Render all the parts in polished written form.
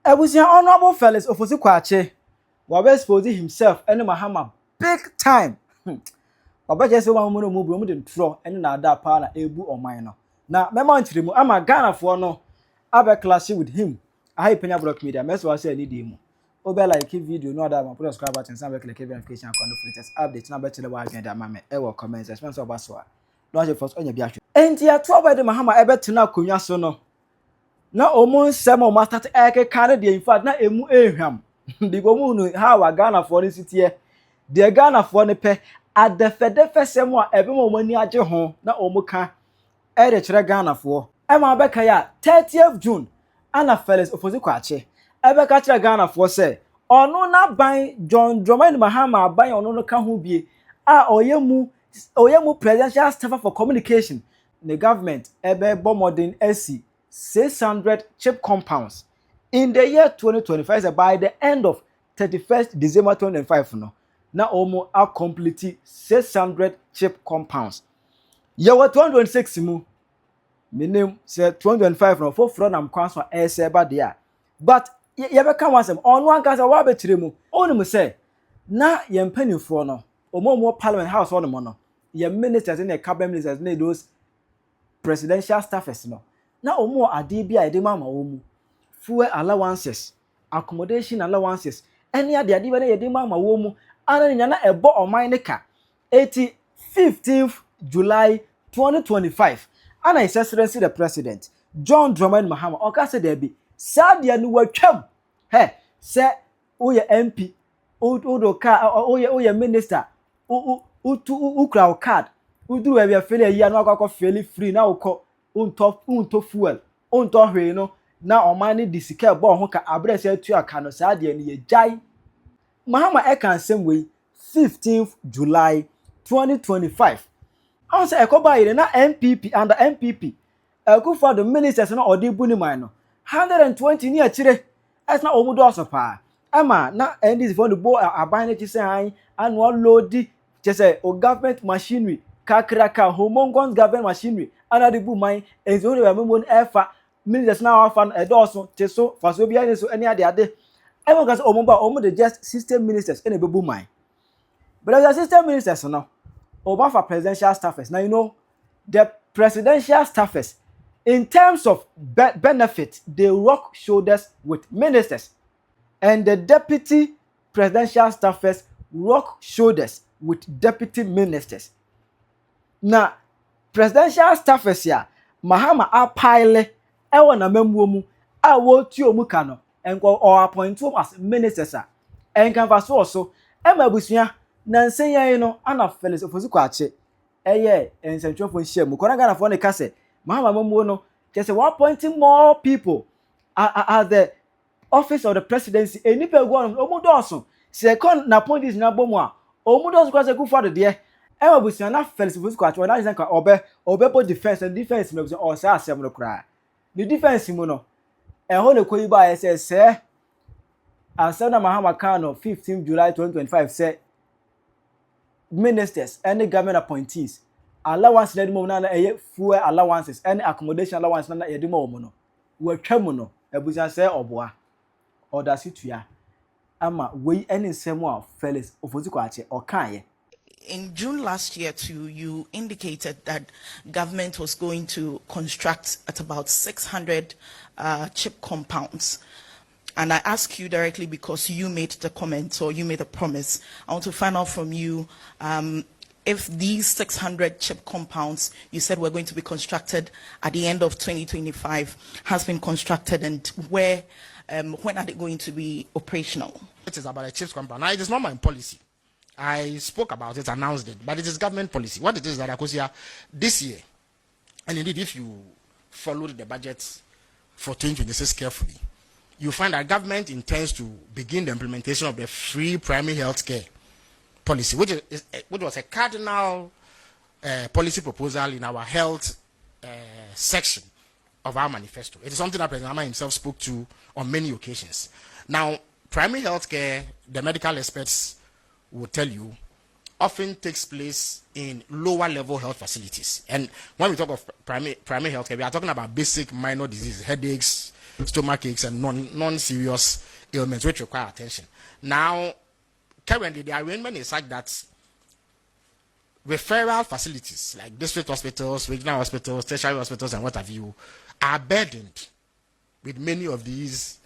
Ebusia honorable fellas Ofosu Kwaakye was exposing himself and Mahama big time. Oba just one mo no mu bro mu de ntro ene na ada pa na ebu oman no. Na mema nchiremu ama Ghana for no abe clash with him. I Penyah block media. Meso wa say ni di mu. Obe like video no other man put subscribe button and click verification icon no latest update na be tell wa agenda ma me e wo comment section so oba so a. No je first onye bi ahwe. Enti ato oba de Mahama ebe tena akonwa so no. Na omo nsem o ma start ekeka na de in fact na emu ehwam. Di go mu no how wa Ghana for ni sitie. De Ghana for ne pe adefedefe sem a ebe mo mani age ho na omuka e de kire Ghana for e ma be ka ya 30th June ana fellas Ofosu Kwaakye ebe ka kire Ghana for say ono na ban John Mahama ban ono no ka ho bie a oyemu presidential staff for communication the government ebe bomodin AC 600 chip compounds in the year 2025 so by the end of 31st December 2025 no na omo a complete 600 chip compounds. Ye were 226 mu. Meaning say 225 no for front am kwan so ese ba there. But ye be kan wansem onu anka say wa be kire mu. Onu mu say na ye mpanifo no omo parliament house on mo no. Ye ministers and cabinet ministers na those presidential staffers no. Na omo ade bi a de ma omo. Fuel allowances, accommodation allowances. Any ade bi na ye de ma omo. Ana nyana ebo oman ne ka 15th July 2025 ana excellency the president John Mahama oka say there be sadia no watwam he say oye MP odoka oye minister ukra card uduru e be fele yi anu akwa fele free na ukọ unto fuel unto hwe no na oman ne disika ebo ho ka abrese atu aka no sadia ne ye jai Mahama ekan same way 15th July 2025. I say ekoba ire na MPP and the MPP. For the ministers na odi buni man no. 120 ni akire. As na omudo osopa. Ama na NDC for the bo aban ne say han annual load say o government machinery kakraka homongon government machinery ana the bu man enzo we memon efa ministers na afa edoso teso faso bia ne so any ade everyone can say omo the just system ministers in a baby mind. But as the system ministers no, over for presidential staffers. Now you know the presidential staffers in terms of benefit they rock shoulders with ministers, and the deputy presidential staffers rock shoulders with deputy ministers. Now presidential staffers here, Mahama a pile ewa na memwo a wo ti omu kano. Or appoint them as ministers and can also Emma Busia Nancy no Anna Felix Ofosu Kwaakye and Central for share Mukonagana for the cassette Mahama Momono just appointing more people at the office of the presidency and nipple one Omudoso second na point is na bomwa Omudoso was a good father dear Emma Busia na Felix Ofosu Kwaakye when I think obe defense and defense or say assembly cry the defense mono and hold a Koyiba says, sir, and Senator Mahama Kano, 15th July 2025, said ministers and the government appointees allowance na fuel allowances and accommodation allowance na yedimo mono. We chemono, Ebusan say oboa, or does it ya? Ama we any same fellas Ofosu Kwaakye or Kanye. In June last year, too, you indicated that government was going to construct at about 600 chip compounds. And I ask you directly because you made the comment or you made a promise. I want to find out from you if these 600 chip compounds you said were going to be constructed at the end of 2025 has been constructed, and when are they going to be operational? It is about a chip compound. Now, it is not my policy. I spoke about it, announced it, but it is government policy. What it is that Akosia this year, and indeed if you followed the budget for 2026 carefully, you find that government intends to begin the implementation of the free primary health care policy, which was a cardinal policy proposal in our health section of our manifesto. It is something that President Mahama himself spoke to on many occasions. Now, primary health care, the medical experts will tell you, often takes place in lower level health facilities. And when we talk of primary health care, we are talking about basic minor diseases, headaches, stomach aches and non-serious ailments which require attention. Now, currently, the arrangement is such that referral facilities like district hospitals, regional hospitals, tertiary hospitals, and what have you, are burdened with many of these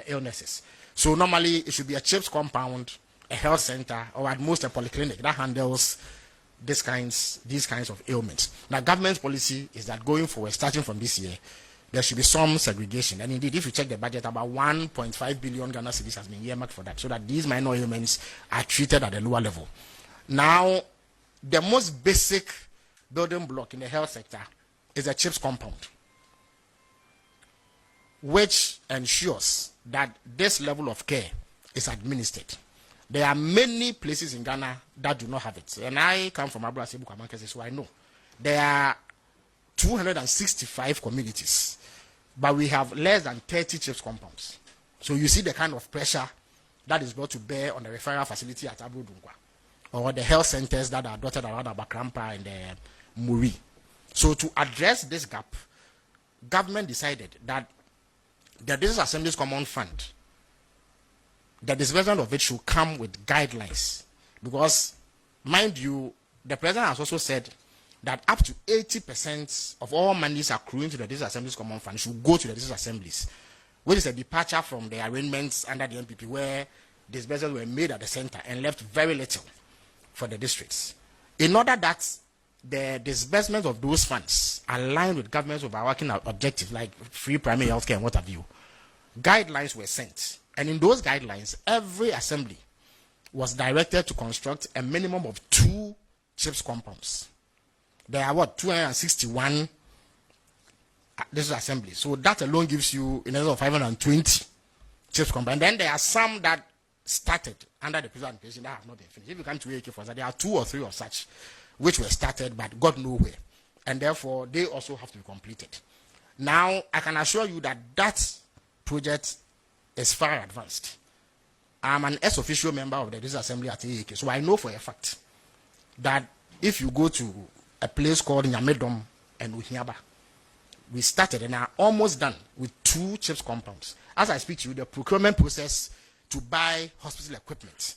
illnesses. So normally it should be a CHIPS compound, a health center, or at most a polyclinic that handles these kinds of ailments. Now, government's policy is that going forward, starting from this year, there should be some segregation. And indeed, if you check the budget, about 1.5 billion Ghana cedis has been earmarked for that, so that these minor ailments are treated at a lower level. Now, the most basic building block in the health sector is a CHIPS compound, which ensures that this level of care is administered. There are many places in Ghana that do not have it. And I come from Abra Sebu Kwamankese, so I know. There are 265 communities, but we have less than 30 CHIPS compounds. So you see the kind of pressure that is brought to bear on the referral facility at Abu Dunkwa, or the health centers that are dotted around Abakrampa and Muri. So to address this gap, government decided that the District Assembly's Common Fund, the disbursement of it should come with guidelines. Because, mind you, the President has also said that up to 80% of all monies accruing to the District Assembly's Common Fund should go to the District Assemblies, which is a departure from the arrangements under the NPP where disbursements were made at the center and left very little for the districts. In order that the disbursement of those funds align with government's overarching objectives like free primary health care and what have you, guidelines were sent. And in those guidelines, every assembly was directed to construct a minimum of 2 CHIPS compounds. There are 261 district assemblies. So that alone gives you in excess of 520 CHIPS compounds. And then there are some that started under the previous administration that have not been finished. If you come to AK for that, there are 2 or 3 of such which were started but got nowhere, and therefore they also have to be completed. Now, I can assure you that that project is far advanced. I'm an ex-official member of the District Assembly at AK, so I know for a fact that if you go to a place called Nyamedom and Uhiaba, we started and are almost done with 2 CHIPS compounds. As I speak to you, the procurement process to buy hospital equipment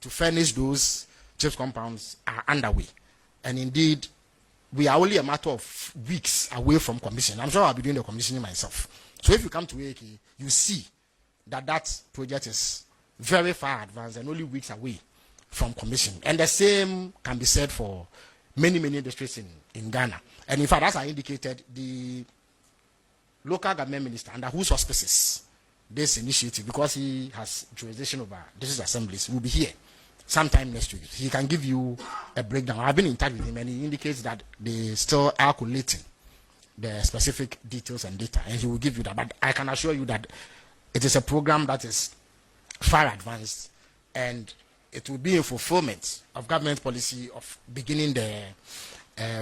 to furnish those CHIPS compounds are underway. And indeed, we are only a matter of weeks away from commission. I'm sure I'll be doing the commissioning myself. So if you come to AK, you see that that project is very far advanced and only weeks away from commission. And the same can be said for many, many districts in Ghana. And in fact, as I indicated, the local government minister, under whose auspices this initiative, because he has jurisdiction over district assemblies, will be here sometime next week. He can give you a breakdown. I've been in touch with him and he indicates that they still are collating the specific details and data, and he will give you that. But I can assure you that it is a program that is far advanced, and it will be in fulfillment of government policy of beginning the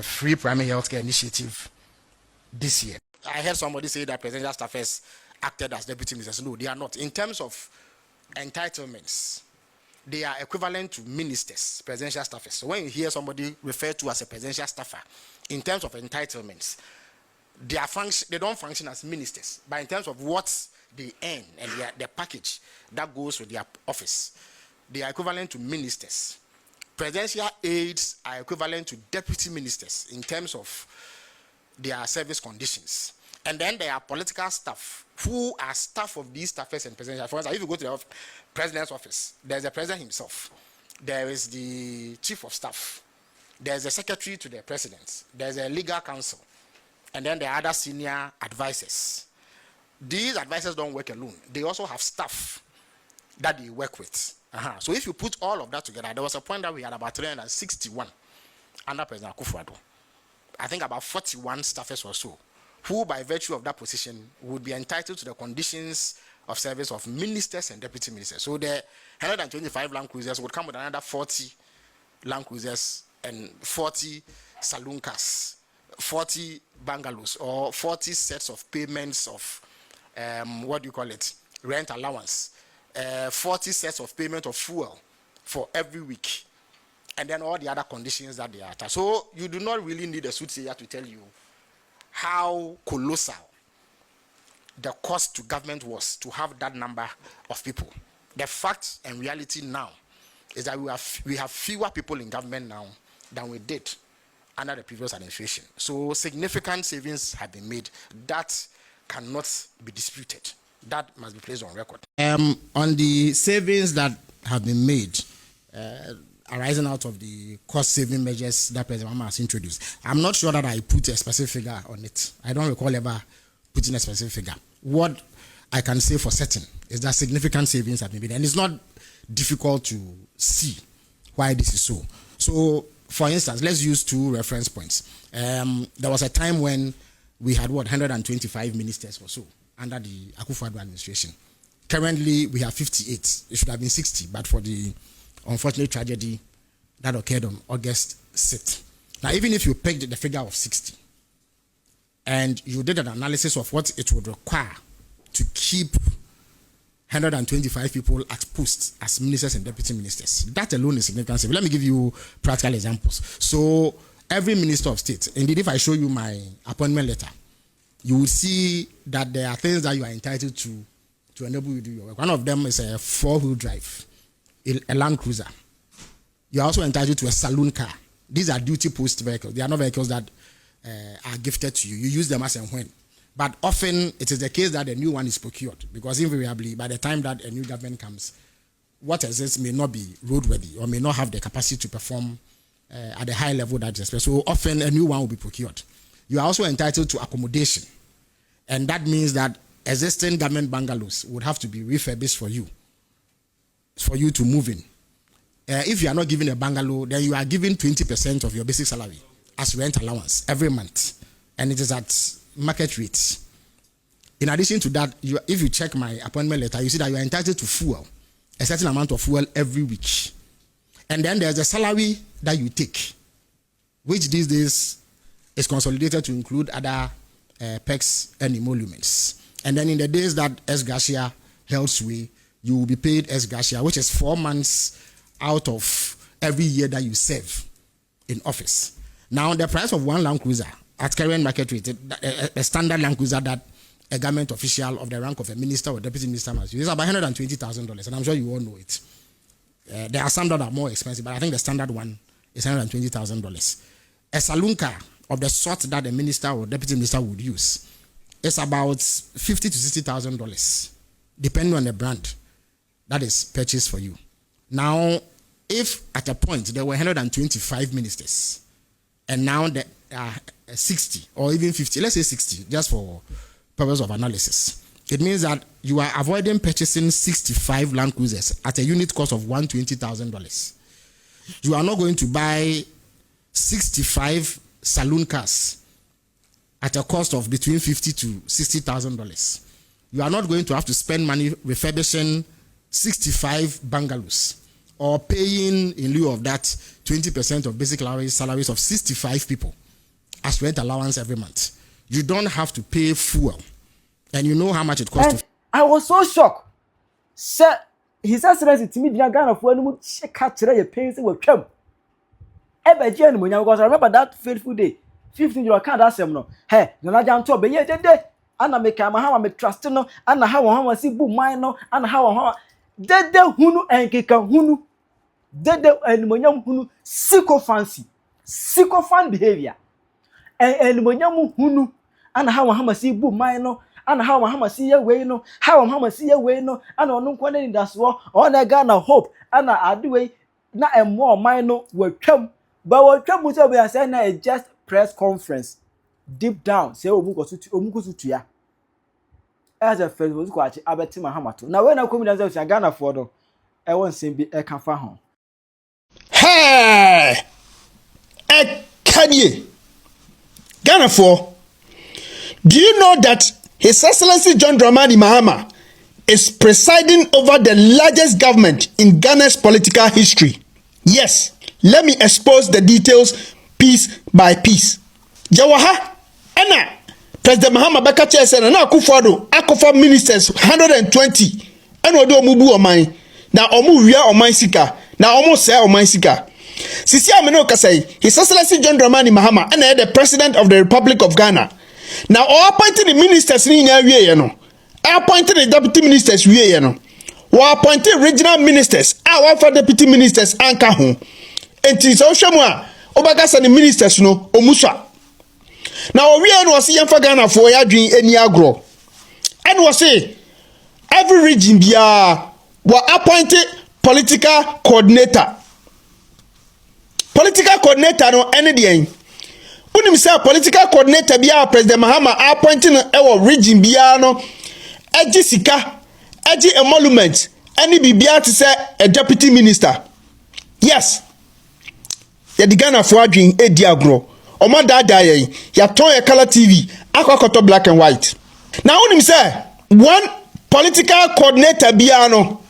free primary healthcare initiative this year. I heard somebody say that presidential staffers acted as deputy ministers. No, they are not. In terms of entitlements, they are equivalent to ministers, presidential staffers. So when you hear somebody referred to as a presidential staffer, in terms of entitlements, they don't function as ministers, but in terms of what they earn and their package that goes with their office, they are equivalent to ministers. Presidential aides are equivalent to deputy ministers in terms of their service conditions. And then there are political staff who are staff of these staffers and presidential. For example, if you go to the president's office, there's the president himself. There is the chief of staff. There's a secretary to the president. There's a legal counsel. And then there are other senior advisors. These advisors don't work alone. They also have staff that they work with. So if you put all of that together, there was a point that we had about 361 under President Akufo-Addo. I think about 41 staffers or so, who by virtue of that position would be entitled to the conditions of service of ministers and deputy ministers. So the 125 Land Cruisers would come with another 40 Land Cruisers and 40 saloon cars, 40 bungalows, or 40 sets of payments of, rent allowance, 40 sets of payment of fuel for every week, and then all the other conditions that they are attached. So you do not really need a soothsayer to tell you how colossal the cost to government was to have that number of people. The fact and reality now is that we have fewer people in government now than we did under the previous administration. So significant savings have been made that cannot be disputed. That must be placed on record. On the savings that have been made, arising out of the cost-saving measures that President Mahama has introduced, I'm not sure that I put a specific figure on it. I don't recall ever putting a specific figure. What I can say for certain is that significant savings have been made, and it's not difficult to see why this is so. So, for instance, let's use two reference points. There was a time when we had 125 ministers or so under the Akufo-Addo administration. Currently, we have 58. It should have been 60, but for the unfortunate tragedy that occurred on August 6th. Now, even if you picked the figure of 60, and you did an analysis of what it would require to keep 125 people at posts as ministers and deputy ministers, that alone is significant. Let me give you practical examples. So, every minister of state, indeed, if I show you my appointment letter, you will see that there are things that you are entitled to enable you to do your work. One of them is a 4-wheel drive, a Land Cruiser. You are also entitled to a saloon car. These are duty post vehicles. They are not vehicles that are gifted to you. You use them as and when. But often it is the case that a new one is procured, because invariably by the time that a new government comes, what exists may not be roadworthy or may not have the capacity to perform at the high level that is expected. So often a new one will be procured. You are also entitled to accommodation, and that means that existing government bungalows would have to be refurbished for you to move in. If you are not given a bungalow, then you are given 20% of your basic salary as rent allowance every month, and it is at market rates. In addition to that, if you check my appointment letter, you see that you are entitled to fuel, a certain amount of fuel every week. And then there's a salary that you take, which these days is consolidated to include other perks and emoluments. And then in the days that ex gratia held sway, you will be paid ex gratia, which is 4 months out of every year that you serve in office. Now, the price of one Land Cruiser at current market rate, a standard Land Cruiser that a government official of the rank of a minister or deputy minister must use, is about $120,000, and I'm sure you all know it. There are some that are more expensive, but I think the standard one is $120,000. A saloon car of the sort that a minister or deputy minister would use is about $50,000 to $60,000, depending on the brand that is purchased for you. Now, if at a point there were 125 ministers, and now there are 60 or even 50, let's say 60, just for purpose of analysis, it means that you are avoiding purchasing 65 Land Cruisers at a unit cost of $120,000. You are not going to buy 65 saloon cars at a cost of between $50,000 to $60,000. You are not going to have to spend money refurbishing 65 bungalows or paying, in lieu of that, 20% of basic salaries of 65 people as rent allowance every month. You don't have to pay fuel, and you know how much it costs. And I was so shocked. Sir, His Excellency to me, the Ghana for any catch your pains with Trump. Ever genuine, because I remember that fateful day. 15 year can't ask him no. Hey, no, I can't talk, but yeah, and I make Mahama me trust no, and how Mahama see boom mine no, and how Dede hunu and keka hunu. Dede and monyam hunu sycophant behavior. And monyam hunu, and how Mahama see boom mine no, and how Mahama see your way no, how Mahama see your way no, and on no quantity that's war, on a Ghana hope, and I do way, not a more minor will come, but what come with we are saying a just press conference. Deep down, say Omuko to ya. As a fellow was quite Ofosu Mahama Ato. Now, when I come in as a Ghana for I won't say be a cafa home. Hey! Kanye! Ghana for. Do you know that His Excellency John Mahama is presiding over the largest government in Ghana's political history? Yes, let me expose the details piece by piece. Jawaha, Anna, President Mahama Bakache said, and Akufo ministers 120. And we do mubu omai. Na omu wia omai sika. Na omu se omai sika. Sisi ameno kasai, His Excellency John Mahama, and the President of the Republic of Ghana. Now all appointed the ministers ni nya wie no. appointed the deputy ministers we no we appointed regional ministers one for deputy ministers anka ho enti so hwemu a obaga sa the ministers no omuswa na owie no wose yemfa Ghana for ya dwen eni agro and wose every region bia we appointed political coordinator no ene de unim say political coordinator bia President Mahama appointing e region bia no eji sika eji emolument any bibia to say a deputy minister. Yes, ya di Ghana for adwin edi agro omo dada ye ya ton ya color TV akwakoto black and white. Now unim say one political coordinator bia no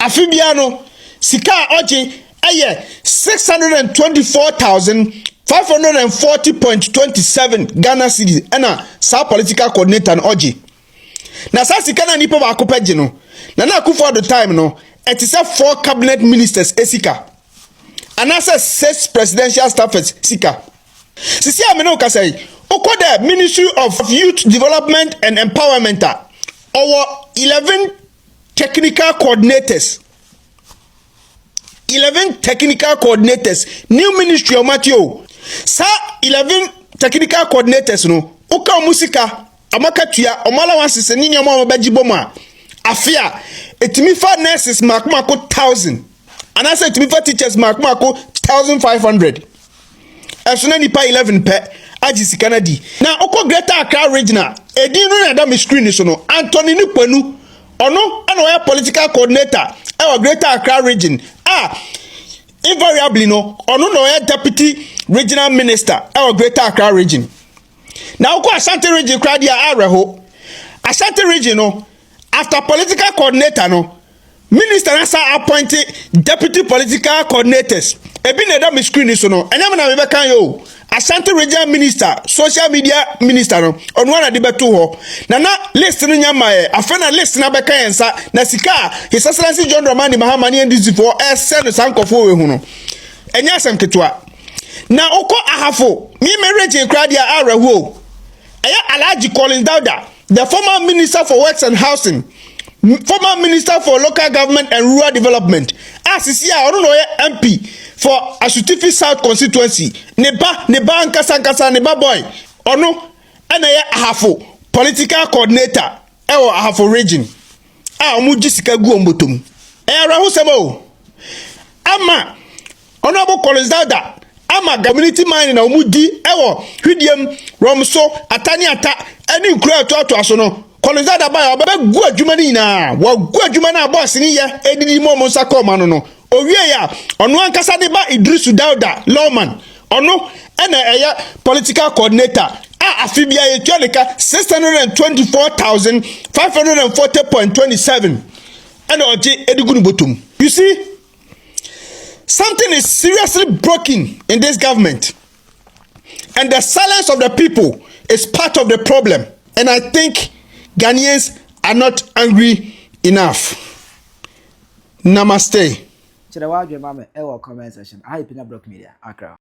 afi bia no sika oji eye 624,540.27 Ghana cedis ena sa political coordinator no oji na sa sika na nipa ba akopagye no na akufo the time no it is 4 cabinet ministers esika and as 6 presidential staffers sika sisi amene o say okoda Ministry of Youth Development and Empowerment or 11 technical coordinators 11 technical coordinators new ministry of Matthew sa 11 technical coordinators no uka musika amakatua allowance se ni nyoma obagibomu a afia etimi fa nurses makmako 1000 and I say etimi fa teachers makmako 1500 esuna nipa 11 pe agi sika na di na okọ Greater Accra regional edin no na da me screen so no Anthony Nipanu ono ana oya political coordinator e Greater Accra region invariably no ono no oya deputy regional minister e Greater Accra region. Now go Ashanti region crowd here areho Ashanti region no after political coordinator no minister nasa appointed deputy political coordinators ebi na da me screen so no enyam na me be kan yo Ashanti regional minister social media minister no onu na de beto ho na list no nyama afena list na be kan ensa na sika his excellency John Mahama ni ndc for send sankofo we hu no enya asem ketwa na oko ahafo mi me region crowd here areho Alhaji Collins Dauda, the former Minister for Works and Housing, former Minister for Local Government and Rural Development, as is here, I don't know, MP for Ashutifi South constituency, Neba Nkasa Neba boy, Ono, and Ahafo, political coordinator, Ahafo region. Omuji sika gu ombotom. Rahu Sebo. Ama, Honorable Collins Dauda, ama community mining na omudi ewo hwidiem romso atani ata eni nkura to aso no Collins da ba ya obebe gu adwuma ni na wo gu adwuma na boss ni ye edidi mo nsa ko ma no owie ya ono ankasa de ba Idrisu Dauda lawman ono ena eya political coordinator afibia ye tweleka 624,540.27 ena oje edigunu botum. You see, something is seriously broken in this government, and the silence of the people is part of the problem. And I think Ghanaians are not angry enough. Namaste. Chira wa dwe mama e wo comment section. Hi Penyah Block Media Accra.